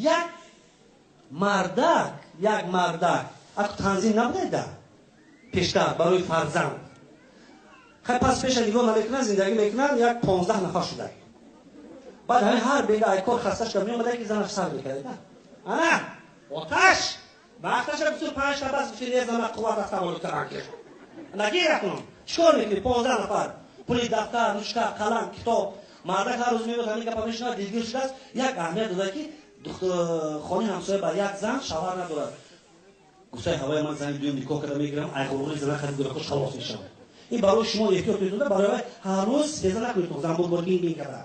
یک مردک اگه تنظیم نبوده پیشتر برای فرزند خیلی پس پیش نگاه نمیکنن زندگی میکنن یک 15 نفر شده بعد همین هر بیگه ای کار خسته شده میومده که زنش سر میکرده نه آتش وقتش هم 25 نفر از فیلی زنه قوت از تمام کرن نگیره کنم چکار میکنی 15 نفر پولی دفتر نوشته قلم کتاب مردک هر روز میاد همین گپ میشنوه دلگیر شده است یک اهمیت داده که خانه همسایه با یک زن شوهر ندارد گفته هوای من زن دویم نکاح کرده میگیرم ای غروری زن خرید گره خوش خلاص میشم این برای شما احتیاط میتونه برای هر روز بزن نکنید تو زن بزرگی بین کرده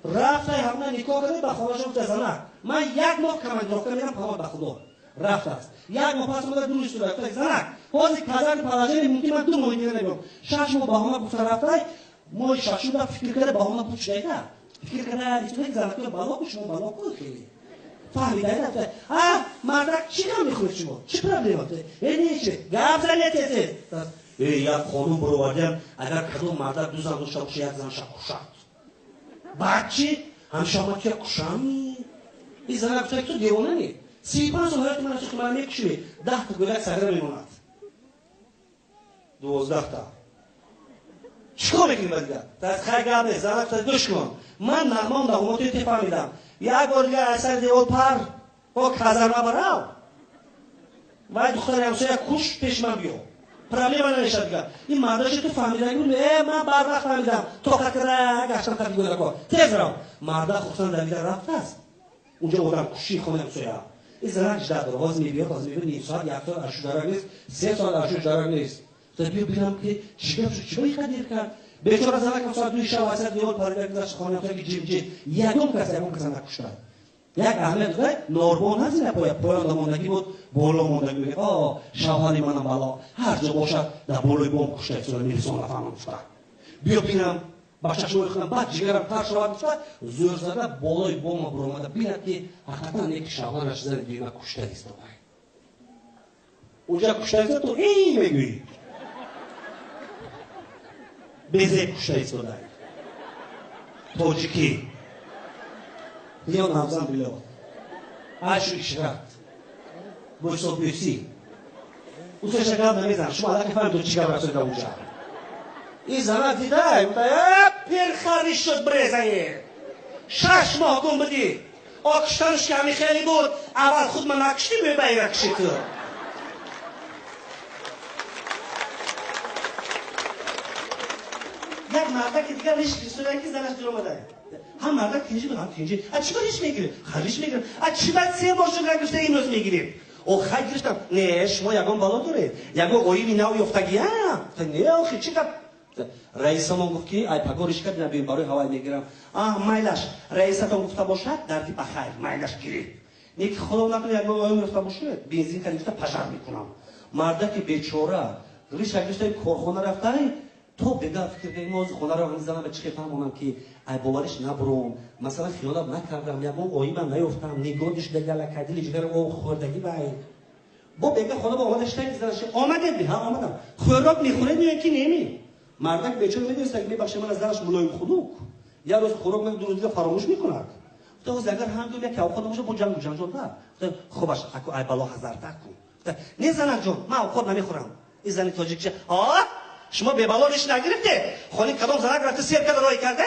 رفته همون نکاح کرده با خواهرش گفته زنه من یک ماه کمک رفته میرم پاور به خدا رفته است یک ماه پس اومده دور شده گفته زنه بازی کازن پاراژه ممکن من 2 ماه دیگه نمیام 6 ماه با هم گفته رفته ما شاشو دا فکر کرده با هم پوچ دیگه فکر کرده ایشون زنه که بالا پوچ بالا کو خیلی فهمیده رفته مردک چی میخواد شما چی پرابلم داره یعنی چی گپ زنیته یک خانم بروادیم اگر کدوم مردک دو زن داشته باشه یک زنش کشد بعد چی هم شما که کشمی این زن گفته تو دیوانه نی 35 سال هایت من از من میکشی 10 تا گلک سگره میموند 12 تا چیکار میکنی دیگه از خیلی نیست زن گفته گوش کن من نغمام دامادی تو فهمیدم یک بار دیگه اثر دیوال پر با کازر نبرم و دختر همسایه کش پیش من بیو پرابلم من نمیشه دیگه این مرداش تو فهمیدن بود من بر وقت فهمیدم تو خاطر گشتم خاطر گل کو تیز رو مردا خصوصا در دیگه رفته است اونجا اونم کشی خونه همسایه این زنش در باز میبیاد باز میبینه این ساعت یک سال اشو داره نیست 3 سال اشو داره نیست تا ببینم که چی خدیر کرد بیچاره زنه که ساعت 2 شب واسه دیوار پاره داشت خونه تو جیم یکم کس نکشتن یک اهمیت داره نوربون هست نه پایان ماندگی بود بالا ماندگی شوهر من بالا هر جا باشد در بالای بام کشته شده میرسونه فهمم شده بیا ببینم بچه‌شو بخونم بعد جیگرم پر شود شد زور زده بالای بام برآمده ببیند که حقیقتا یک شوهرش زن دیگه کشته است اونجا کشته است تو این میگویی بیزه کشته است تاجیکی یا نامزن بیلو عشق اشرت بوسو بیسی اوسه شکر نمیزن شما الان که فهم تو چیکار رسید اونجا این زنه دیده پیر خریش شد بریزه 6 ماه گم بدی آکشتنش که همی خیلی بود اول خود من نکشتی ببایی رکشی تو یک مرده که دیگر ریش کشتونه که زنش دور اومده هم مرده کنجی بود هم کنجی از چی باید میگیریم؟ خریش میگیریم از چی باید 3 ماه شد گشته این روز میگیریم او خیلی گرفتم نه شما یکم بالا داره یکم اویی نو یفتگی نه آخی چی کن رئیس ما گفت که ای پگارش کرد نبیم برای هوای میگیرم مایلش رئیستون گفته باشد دردی بخیر مایلش گیرید نیک خدا نکنه یکم اویی رفته باشه بنزین خریفته پشر میکنم مرده که بیچاره ریش گشته کارخانه رفته تو بگه فکر که موضوع خونه رو میزنم به چه فهمونم که ای باورش نبرم مثلا خیالم نکردم یا اون اوی من نیفتم نگاهش دگل کدیل جگر او خوردگی باید با بگه خدا با آمدش تنگیزنش آمده بی ها آمدم خوراک میخوره میگه که نمی مردک بیچاره میدونست که میبخشه من از درش ملایم خلوق یه روز خوراک من دو روز فراموش میکند تو از اگر هم دوم که خودم باشه با جنگ جان خوبش اكو ای بالا هزار تا کن نه زن جان من خود نمیخورم این زن تاجیک چه شما به بالا ریش نگرفته خالی کدام زنک رفته سیر کرده رای کرده